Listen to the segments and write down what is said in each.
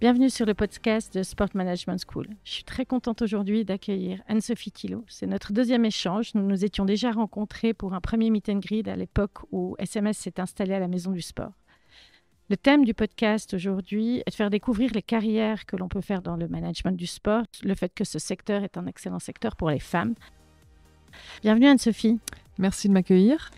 Bienvenue sur le podcast de Sport Management School. Je suis très contente aujourd'hui d'accueillir Anne-Sophie Thillot. C'est notre deuxième échange. Nous nous étions déjà rencontrés pour un premier meet and greet à l'époque où SMS s'est installé à la Maison du Sport. Le thème du podcast aujourd'hui est de faire découvrir les carrières que l'on peut faire dans le management du sport, le fait que ce secteur est un excellent secteur pour les femmes. Bienvenue Anne-Sophie. Merci de m'accueillir.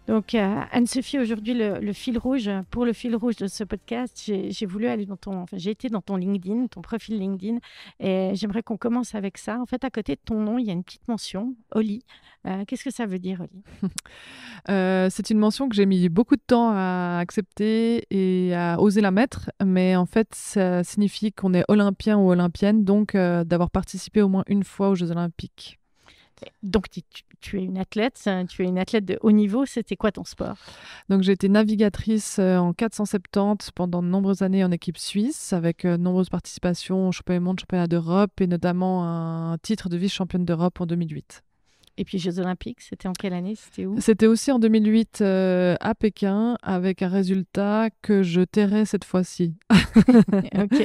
Donc, Anne-Sophie, aujourd'hui, le fil rouge de ce podcast, j'ai voulu aller j'ai été dans ton LinkedIn, ton profil LinkedIn, et j'aimerais qu'on commence avec ça. En fait, à côté de ton nom, il y a une petite mention, Oli. Qu'est-ce que ça veut dire, Oli? C'est une mention que j'ai mis beaucoup de temps à accepter et à oser la mettre, mais en fait, ça signifie qu'on est olympien ou olympienne, donc d'avoir participé au moins une fois aux Jeux Olympiques. Donc, tu es une athlète, de haut niveau. C'était quoi ton sport? Donc, j'ai été navigatrice en 470 pendant de nombreuses années en équipe suisse, avec de nombreuses participations au championnat du monde, championnat d'Europe et notamment un titre de vice-championne d'Europe en 2008. Et puis Jeux Olympiques, c'était en quelle année? C'était où? C'était aussi en 2008 à Pékin, avec un résultat que je tairai cette fois-ci. Ok.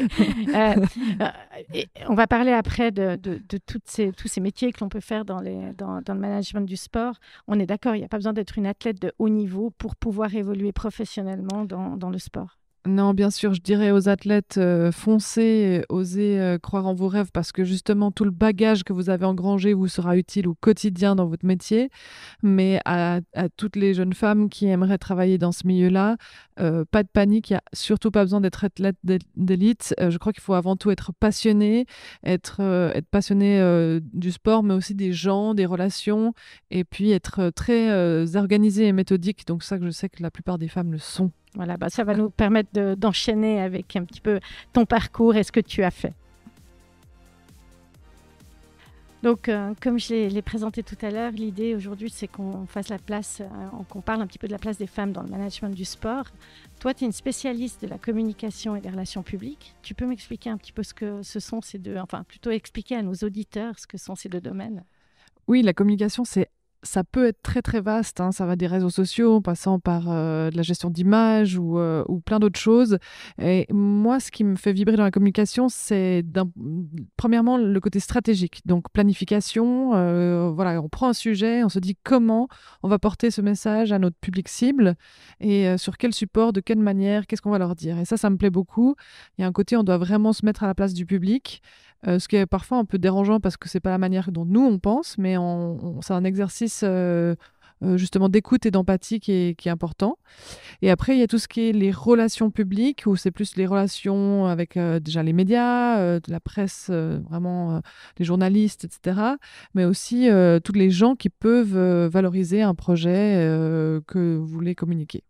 On va parler après de tous ces métiers que l'on peut faire dans le management du sport. On est d'accord, il n'y a pas besoin d'être une athlète de haut niveau pour pouvoir évoluer professionnellement dans le sport. Non, bien sûr, je dirais aux athlètes, foncez, osez croire en vos rêves parce que justement, tout le bagage que vous avez engrangé vous sera utile au quotidien dans votre métier. Mais à toutes les jeunes femmes qui aimeraient travailler dans ce milieu-là, pas de panique, il n'y a surtout pas besoin d'être athlète d'élite. Je crois qu'il faut avant tout être passionné, être passionné du sport, mais aussi des gens, des relations, et puis être très organisé et méthodique. Donc ça, que je sais que la plupart des femmes le sont. Voilà, ça va nous permettre d'enchaîner avec un petit peu ton parcours et ce que tu as fait. Donc, comme je l'ai présenté tout à l'heure, l'idée aujourd'hui, c'est qu'on fasse qu'on parle un petit peu de la place des femmes dans le management du sport. Toi, tu es une spécialiste de la communication et des relations publiques. Tu peux m'expliquer un petit peu ce que ce sont ces deux, enfin plutôt expliquer à nos auditeurs ce que sont ces deux domaines? Oui, la communication, ça peut être très très vaste, hein. Ça va des réseaux sociaux, en passant par de la gestion d'images ou plein d'autres choses. Et moi, ce qui me fait vibrer dans la communication, c'est premièrement le côté stratégique. Donc planification, voilà, on prend un sujet, on se dit comment on va porter ce message à notre public cible et sur quel support, de quelle manière, qu'est-ce qu'on va leur dire. Et ça me plaît beaucoup. Il y a un côté, on doit vraiment se mettre à la place du public. Ce qui est parfois un peu dérangeant parce que c'est pas la manière dont nous on pense, mais c'est un exercice justement d'écoute et d'empathie qui est important. Et après, il y a tout ce qui est les relations publiques, où c'est plus les relations avec déjà les médias, la presse, vraiment les journalistes, etc. Mais aussi tous les gens qui peuvent valoriser un projet que vous voulez communiquer.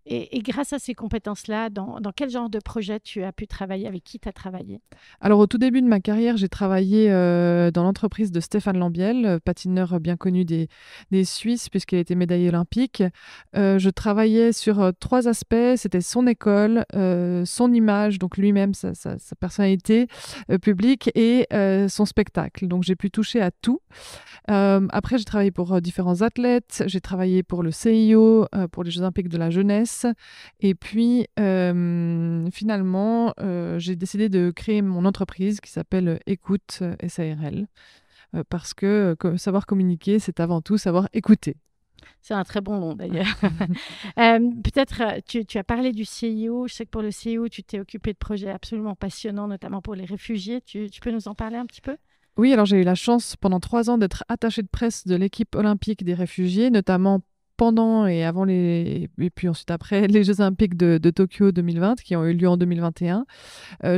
Et grâce à ces compétences-là, dans quel genre de projet tu as pu travailler? Avec qui tu as travaillé? Alors, au tout début de ma carrière, j'ai travaillé dans l'entreprise de Stéphane Lambiel, patineur bien connu des Suisses, puisqu'il a été médaillé olympique. Je travaillais sur 3 aspects. C'était son école, son image, donc lui-même, sa personnalité publique, et son spectacle. Donc, j'ai pu toucher à tout. Après, j'ai travaillé pour différents athlètes. J'ai travaillé pour le CIO, pour les Jeux Olympiques de la jeunesse. Et puis, finalement, j'ai décidé de créer mon entreprise qui s'appelle Écoute SARL, parce que savoir communiquer, c'est avant tout savoir écouter. C'est un très bon nom d'ailleurs. Peut-être, tu as parlé du CIO. Je sais que pour le CIO, tu t'es occupé de projets absolument passionnants, notamment pour les réfugiés. Tu peux nous en parler un petit peu? Oui, alors j'ai eu la chance pendant 3 ans d'être attachée de presse de l'équipe olympique des réfugiés, notamment pendant et avant et puis ensuite après les Jeux Olympiques de Tokyo 2020 qui ont eu lieu en 2021.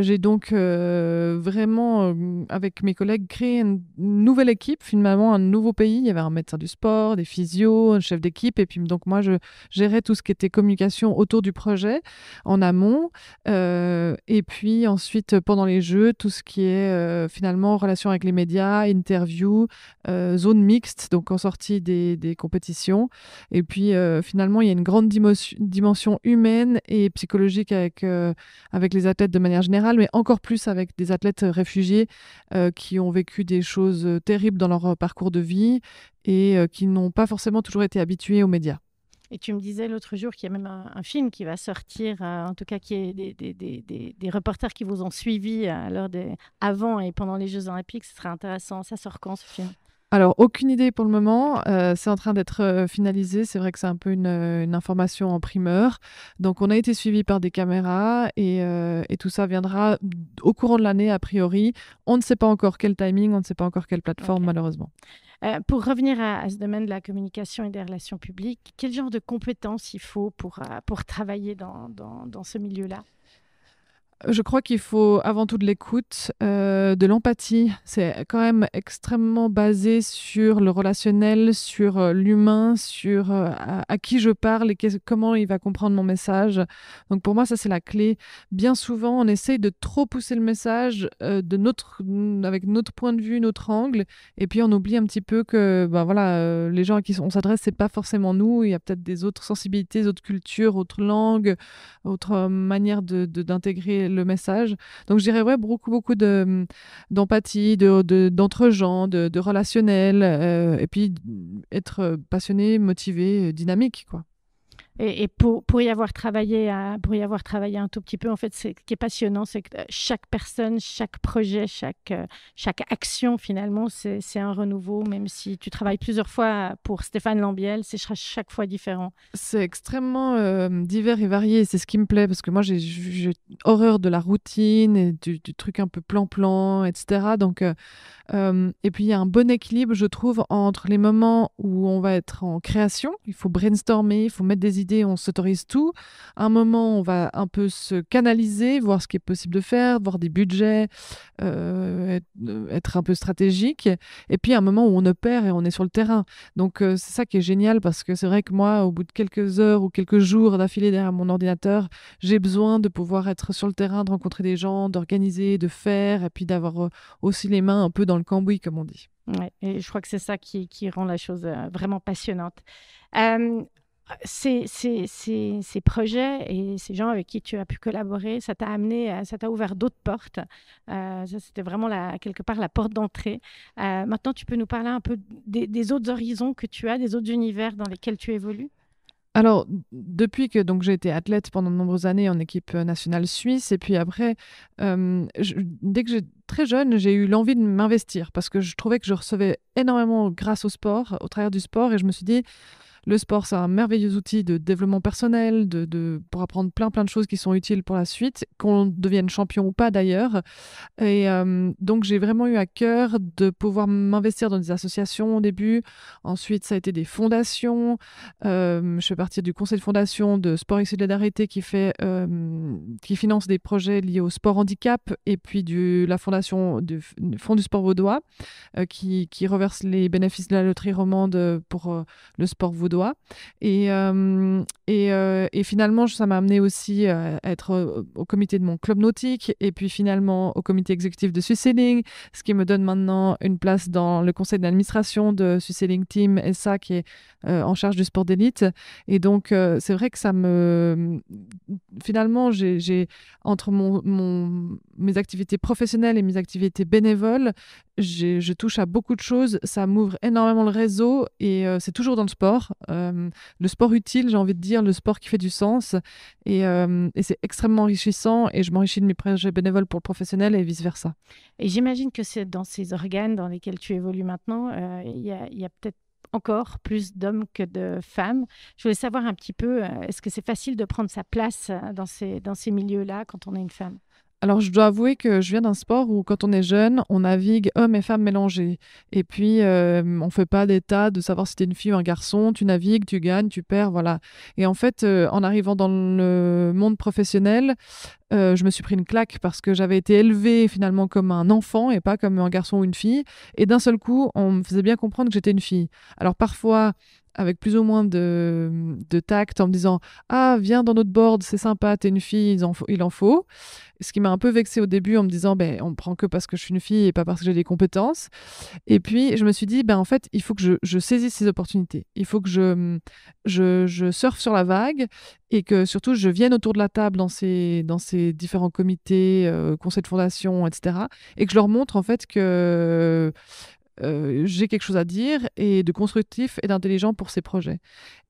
J'ai donc vraiment, avec mes collègues, créé une nouvelle équipe, finalement un nouveau pays. Il y avait un médecin du sport, des physios, un chef d'équipe, et puis donc moi je gérais tout ce qui était communication autour du projet en amont, et puis ensuite pendant les Jeux, tout ce qui est finalement relation avec les médias, interview, zone mixte, donc en sortie des compétitions. Et puis finalement, il y a une grande dimension humaine et psychologique avec les athlètes de manière générale, mais encore plus avec des athlètes réfugiés qui ont vécu des choses terribles dans leur parcours de vie et qui n'ont pas forcément toujours été habitués aux médias. Et tu me disais l'autre jour qu'il y a même un film qui va sortir, en tout cas qui est des reporters qui vous ont suivi avant et pendant les Jeux Olympiques. Ce serait intéressant. Ça sort quand, ce film? Alors, aucune idée pour le moment. C'est en train d'être finalisé. C'est vrai que c'est un peu une information en primeur. Donc, on a été suivi par des caméras et tout ça viendra au courant de l'année, a priori. On ne sait pas encore quel timing, on ne sait pas encore quelle plateforme, Ok. malheureusement. Pour revenir à ce domaine de la communication et des relations publiques, quel genre de compétences il faut pour travailler dans ce milieu-là? Je crois qu'il faut avant tout de l'écoute, de l'empathie. C'est quand même extrêmement basé sur le relationnel, sur l'humain, sur à qui je parle et comment il va comprendre mon message. Donc pour moi, ça c'est la clé. Bien souvent, on essaye de trop pousser le message avec notre point de vue, notre angle, et puis on oublie un petit peu que voilà, les gens à qui on s'adresse, c'est pas forcément nous. Il y a peut-être des autres sensibilités, autres cultures, autres langues, autre manière d'intégrer le message. Donc je dirais ouais, beaucoup d'empathie, d'entre-gens, de relationnel, et puis être passionné, motivé, dynamique, quoi. Et pour y avoir travaillé un tout petit peu, en fait, ce qui est passionnant, c'est que chaque personne, chaque projet, chaque action, finalement, c'est un renouveau. Même si tu travailles plusieurs fois pour Stéphane Lambiel, c'est chaque fois différent. C'est extrêmement divers et varié. C'est ce qui me plaît parce que moi, j'ai horreur de la routine et du truc un peu plan-plan, etc. Donc, et puis, il y a un bon équilibre, je trouve, entre les moments où on va être en création. Il faut brainstormer, il faut mettre des idées, on s'autorise tout. Un moment, on va un peu se canaliser, voir ce qui est possible de faire, voir des budgets, être un peu stratégique. Et puis, un moment où on opère et on est sur le terrain. Donc, c'est ça qui est génial parce que c'est vrai que moi, au bout de quelques heures ou quelques jours d'affilée derrière mon ordinateur, j'ai besoin de pouvoir être sur le terrain, de rencontrer des gens, d'organiser, de faire, et puis d'avoir aussi les mains un peu dans le cambouis, comme on dit. Ouais, et je crois que c'est ça qui rend la chose vraiment passionnante. Euh, ces projets et ces gens avec qui tu as pu collaborer, ça t'a ouvert d'autres portes. Ça, c'était vraiment quelque part la porte d'entrée. Maintenant, tu peux nous parler un peu des autres horizons que tu as, des autres univers dans lesquels tu évolues? Alors, depuis que donc, j'ai été athlète pendant de nombreuses années en équipe nationale suisse, et puis après, dès que j'étais très jeune, j'ai eu l'envie de m'investir parce que je trouvais que je recevais énormément grâce au sport, au travers du sport, et je me suis dit, le sport, c'est un merveilleux outil de développement personnel, pour apprendre plein de choses qui sont utiles pour la suite, qu'on devienne champion ou pas d'ailleurs. Et donc, j'ai vraiment eu à cœur de pouvoir m'investir dans des associations au début. Ensuite, ça a été des fondations. Je fais partie du conseil de fondation de Sport et Solidarité qui finance des projets liés au sport handicap, et puis la fondation du Fonds du sport vaudois qui reverse les bénéfices de la loterie romande pour le sport vaudois. Et finalement, ça m'a amené aussi à être au comité de mon club nautique, et puis finalement au comité exécutif de Suisseling, ce qui me donne maintenant une place dans le conseil d'administration de Suisseling Team SA, qui est en charge du sport d'élite. Et donc, c'est vrai que finalement, entre mes activités professionnelles et mes activités bénévoles, je touche à beaucoup de choses. Ça m'ouvre énormément le réseau, et c'est toujours dans le sport. Le sport utile, j'ai envie de dire, le sport qui fait du sens. Et c'est extrêmement enrichissant, et je m'enrichis de mes projets bénévoles pour le professionnel et vice-versa. Et j'imagine que c'est dans ces organes dans lesquels tu évolues maintenant, il y a peut-être encore plus d'hommes que de femmes. Je voulais savoir un petit peu, est-ce que c'est facile de prendre sa place dans ces milieux-là quand on est une femme? Alors, je dois avouer que je viens d'un sport où, quand on est jeune, on navigue hommes et femmes mélangés. Et puis, on fait pas d'état de savoir si t'es une fille ou un garçon. Tu navigues, tu gagnes, tu perds, voilà. Et en fait, en arrivant dans le monde professionnel, je me suis pris une claque parce que j'avais été élevée finalement comme un enfant et pas comme un garçon ou une fille. Et d'un seul coup, on me faisait bien comprendre que j'étais une fille. Alors parfois, avec plus ou moins de tact, en me disant « Ah, viens dans notre board, c'est sympa, t'es une fille, il en faut ». Ce qui m'a un peu vexée au début, en me disant ben, « On me prend que parce que je suis une fille et pas parce que j'ai des compétences ». Et puis, je me suis dit « En fait, il faut que je saisisse ces opportunités. Il faut que je surfe sur la vague, et que surtout, je vienne autour de la table dans ces différents comités, conseils de fondation, etc. Et que je leur montre en fait que j'ai quelque chose à dire et de constructif et d'intelligent pour ces projets.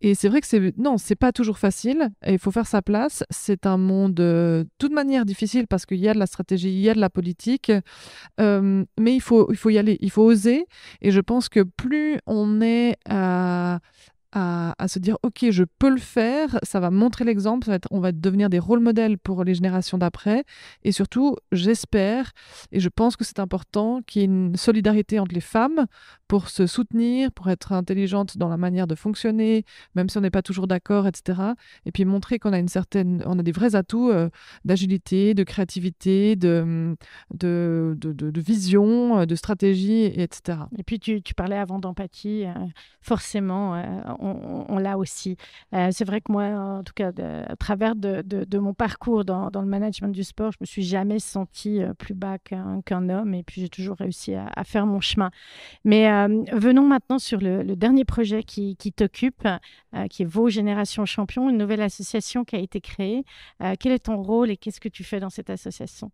Et c'est vrai que c'est pas toujours facile et il faut faire sa place. C'est un monde de toute manière difficile parce qu'il y a de la stratégie, il y a de la politique, mais il faut y aller, il faut oser. Et je pense que plus on est à se dire ok, je peux le faire, ça va montrer l'exemple, on va devenir des rôles modèles pour les générations d'après. Et surtout, j'espère et je pense que c'est important qu'il y ait une solidarité entre les femmes pour se soutenir, pour être intelligente dans la manière de fonctionner, même si on n'est pas toujours d'accord, etc. Et puis montrer qu'on a on a des vrais atouts d'agilité, de créativité, de vision, de stratégie, etc. Et puis, tu parlais avant d'empathie. Forcément, on l'a aussi. C'est vrai que moi, en tout cas, à travers de mon parcours dans le management du sport, je me suis jamais sentie plus bas qu'un homme. Et puis, j'ai toujours réussi à faire mon chemin. Mais venons maintenant sur le dernier projet qui t'occupe, qui est Vos Générations Champions, une nouvelle association qui a été créée. Quel est ton rôle et qu'est-ce que tu fais dans cette association?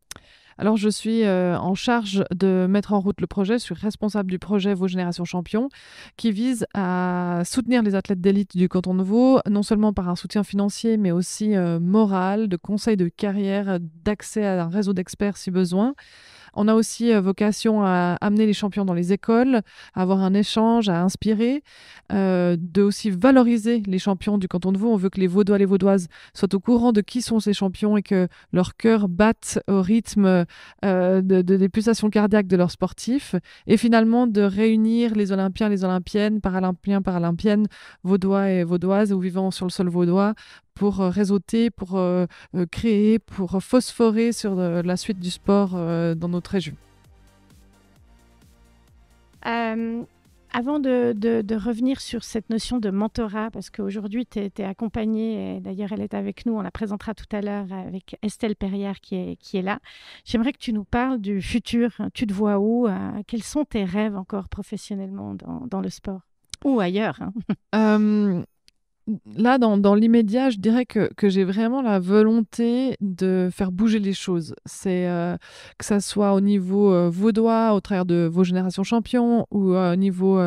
Alors, je suis en charge de mettre en route le projet. Je suis responsable du projet Vos Générations Champions, qui vise à soutenir les athlètes d'élite du canton de Vaud, non seulement par un soutien financier, mais aussi moral, de conseils de carrière, d'accès à un réseau d'experts si besoin. On a aussi vocation à amener les champions dans les écoles, à avoir un échange, à inspirer, de aussi valoriser les champions du canton de Vaud. On veut que les Vaudois, les Vaudoises soient au courant de qui sont ces champions et que leur cœur batte au rythme des pulsations cardiaques de leurs sportifs. Et finalement, de réunir les Olympiens, les Olympiennes, Paralympiens, Paralympiennes, Vaudois et Vaudoises ou vivant sur le sol vaudois pour réseauter, pour créer, pour phosphorer sur la suite du sport dans notre région. Avant de revenir sur cette notion de mentorat, parce qu'aujourd'hui, tu es accompagnée, et d'ailleurs, elle est avec nous, on la présentera tout à l'heure avec Estelle Perrière qui est là. J'aimerais que tu nous parles du futur. Tu te vois où? Quels sont tes rêves encore professionnellement dans le sport? Ou ailleurs, hein. Là, dans l'immédiat, je dirais que j'ai vraiment la volonté de faire bouger les choses. C'est que ça soit au niveau vaudois, au travers de Vos Générations Champions, ou au niveau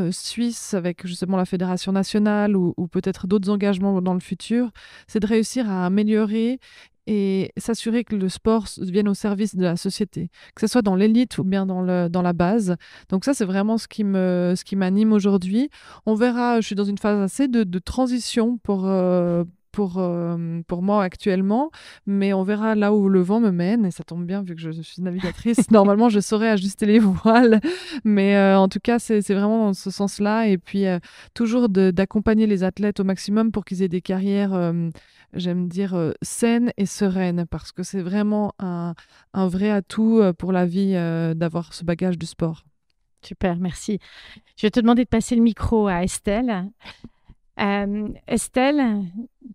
suisse, avec justement la Fédération nationale, ou peut-être d'autres engagements dans le futur. C'est de réussir à améliorer et s'assurer que le sport vienne au service de la société, que ce soit dans l'élite ou bien dans la base. Donc ça, c'est vraiment ce qui m'anime aujourd'hui. On verra, je suis dans une phase assez de transition pour moi actuellement, mais on verra là où le vent me mène, et ça tombe bien vu que je suis navigatrice. Normalement, je saurais ajuster les voiles, mais en tout cas, c'est vraiment dans ce sens-là, et puis toujours d'accompagner les athlètes au maximum pour qu'ils aient des carrières, j'aime dire, saines et sereines, parce que c'est vraiment un vrai atout pour la vie d'avoir ce bagage du sport. Super, merci. Je vais te demander de passer le micro à Estelle. Estelle,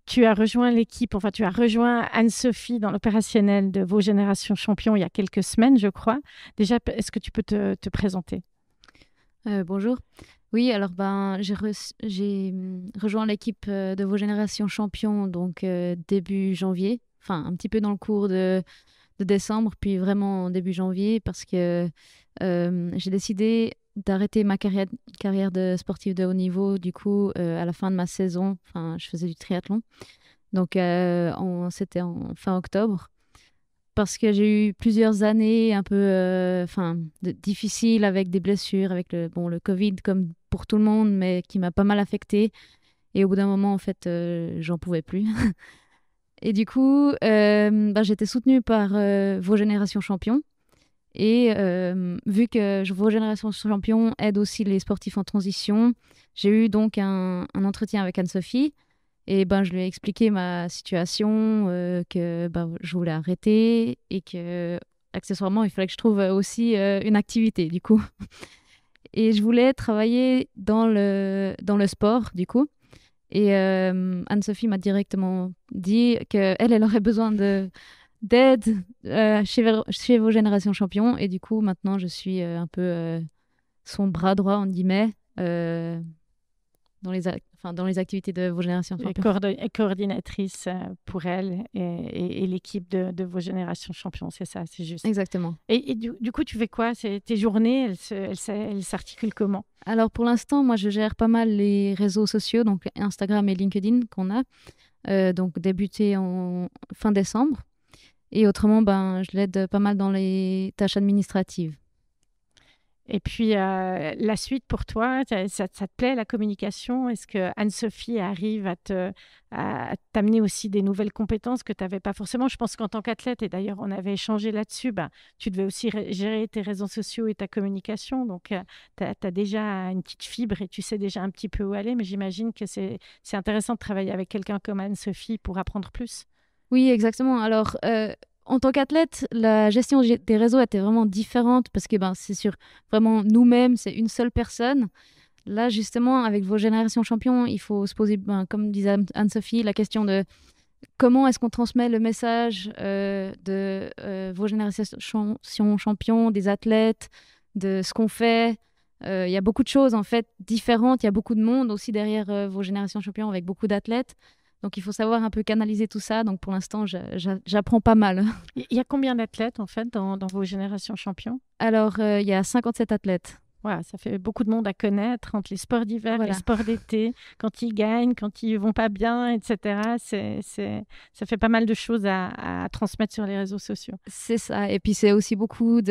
tu as rejoint l'équipe, enfin tu as rejoint Anne-Sophie dans l'opérationnel de Vos Générations Champions il y a quelques semaines, je crois. Déjà, est-ce que tu peux te présenter? Bonjour. Oui, alors j'ai rejoint l'équipe de Vos Générations Champions donc début janvier, enfin un petit peu dans le cours de décembre, puis vraiment début janvier parce que j'ai décidé d'arrêter ma carrière de sportive de haut niveau, du coup, à la fin de ma saison. Enfin, je faisais du triathlon. Donc, c'était en fin octobre. Parce que j'ai eu plusieurs années un peu difficiles avec des blessures, avec le Covid, comme pour tout le monde, mais qui m'a pas mal affectée. Et au bout d'un moment, en fait, j'en pouvais plus. Et du coup, j'étais soutenue par Vos Générations Champions. Et vu que Vos Générations Champions aide aussi les sportifs en transition, j'ai eu donc un entretien avec Anne-Sophie. Et je lui ai expliqué ma situation, que je voulais arrêter et que accessoirement, il fallait que je trouve aussi une activité, du coup. Et je voulais travailler dans le sport, du coup. Et Anne-Sophie m'a directement dit qu'elle aurait besoin d'aide chez Vos Générations Champions. Et du coup, maintenant, je suis un peu son bras droit, on guillemets, dans les activités de vos générations champions. Coordinatrice pour elle et l'équipe de vos générations champions, c'est ça, c'est juste. Exactement. Et du coup, tu fais quoi? Tes journées, elles s'articulent comment? Alors pour l'instant, moi je gère pas mal les réseaux sociaux, donc Instagram et LinkedIn qu'on a, donc débuté en fin décembre. Et autrement, je l'aide pas mal dans les tâches administratives. Et puis, la suite pour toi, ça te plaît, la communication? Est-ce que Anne-Sophie arrive à t'amener aussi des nouvelles compétences que tu n'avais pas forcément? Je pense qu'en tant qu'athlète, et d'ailleurs, on avait échangé là-dessus, tu devais aussi gérer tes réseaux sociaux et ta communication. Donc, tu as déjà une petite fibre et tu sais déjà un petit peu où aller. Mais j'imagine que c'est intéressant de travailler avec quelqu'un comme Anne-Sophie pour apprendre plus. Oui, exactement. Alors, en tant qu'athlète, la gestion des réseaux était vraiment différente parce que c'est sur vraiment nous-mêmes, c'est une seule personne. Là, justement, avec vos générations champions, il faut se poser, comme disait Anne-Sophie, la question de comment est-ce qu'on transmet le message de vos générations champions, des athlètes, de ce qu'on fait. Il y a beaucoup de choses, en fait, différentes. Il y a beaucoup de monde aussi derrière vos générations champions avec beaucoup d'athlètes. Donc, il faut savoir un peu canaliser tout ça. Donc, pour l'instant, j'apprends pas mal. Il y a combien d'athlètes, en fait, dans vos générations champions? Alors, il y a 57 athlètes. Voilà, ça fait beaucoup de monde à connaître entre les sports d'hiver, Voilà. les sports d'été, quand ils gagnent, quand ils vont pas bien, etc. Ça fait pas mal de choses à transmettre sur les réseaux sociaux. C'est ça. Et puis, c'est aussi beaucoup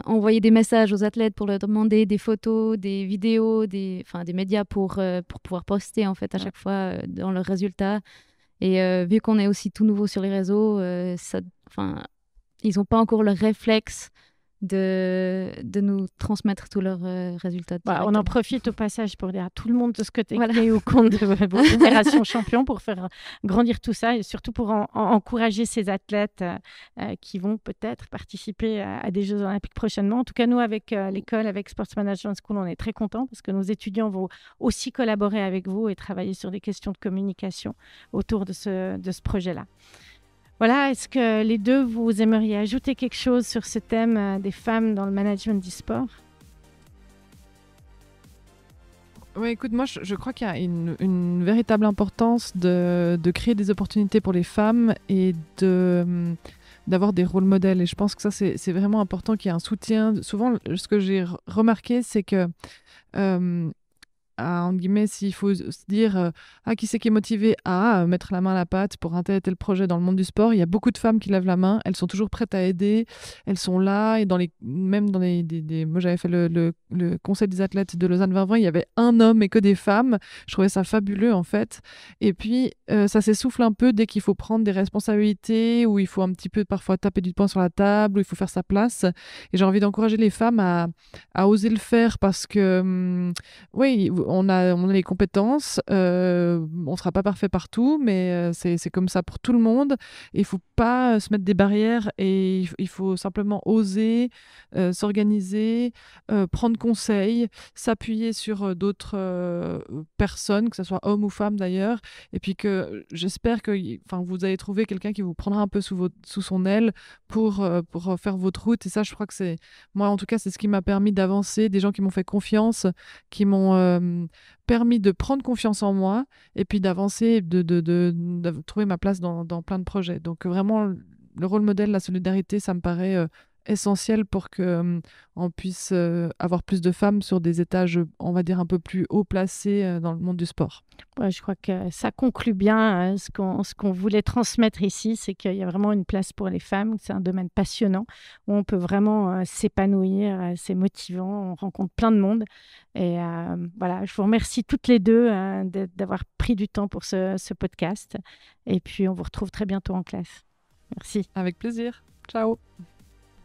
envoyer des messages aux athlètes pour leur demander des photos, des vidéos, des médias pour pouvoir poster en fait à chaque fois dans leurs résultats. Et vu qu'on est aussi tout nouveau sur les réseaux, ils n'ont pas encore le réflexe de nous transmettre tous leurs résultats. On en profite au passage pour dire à tout le monde de ce que tu as créé au compte de vos générations champions pour faire grandir tout ça et surtout pour encourager ces athlètes qui vont peut-être participer à des Jeux Olympiques prochainement. En tout cas, nous, avec l'école, avec Sports Management School, on est très contents parce que nos étudiants vont aussi collaborer avec vous et travailler sur des questions de communication autour de ce projet-là. Voilà, est-ce que les deux, vous aimeriez ajouter quelque chose sur ce thème des femmes dans le management du sport? Oui, écoute, moi, je crois qu'il y a une véritable importance de créer des opportunités pour les femmes et d'avoir des rôles modèles. Et je pense que ça, c'est vraiment important qu'il y ait un soutien. Souvent, ce que j'ai remarqué, c'est que... entre guillemets, s'il faut se dire qui c'est qui est motivé à mettre la main à la pâte pour un tel projet dans le monde du sport, il y a beaucoup de femmes qui lèvent la main, elles sont toujours prêtes à aider, elles sont là, et même dans moi j'avais fait le conseil des athlètes de Lausanne 2020, il y avait un homme et que des femmes, je trouvais ça fabuleux en fait, et puis ça s'essouffle un peu dès qu'il faut prendre des responsabilités, où il faut un petit peu parfois taper du poing sur la table, où il faut faire sa place, et j'ai envie d'encourager les femmes à oser le faire parce que oui, on a les compétences, on sera pas parfait partout, mais c'est comme ça pour tout le monde. Il faut pas se mettre des barrières et il faut simplement oser s'organiser, prendre conseil, s'appuyer sur d'autres personnes, que ce soit homme ou femme d'ailleurs, et puis que j'espère que vous allez trouver quelqu'un qui vous prendra un peu sous son aile pour faire votre route. Et ça, je crois que moi en tout cas, c'est ce qui m'a permis d'avancer, des gens qui m'ont fait confiance, qui m'ont permis de prendre confiance en moi et puis d'avancer, de trouver ma place dans plein de projets. Donc vraiment, le rôle modèle, la solidarité, ça me paraît essentiel pour qu'on puisse avoir plus de femmes sur des étages, on va dire, un peu plus haut placés dans le monde du sport. Ouais, je crois que ça conclut bien ce qu'on voulait transmettre ici, c'est qu'il y a vraiment une place pour les femmes, c'est un domaine passionnant où on peut vraiment s'épanouir, c'est motivant, on rencontre plein de monde. Et voilà, je vous remercie toutes les deux d'avoir pris du temps pour ce podcast. Et puis, on vous retrouve très bientôt en classe. Merci. Avec plaisir. Ciao.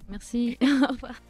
Merci. Au revoir.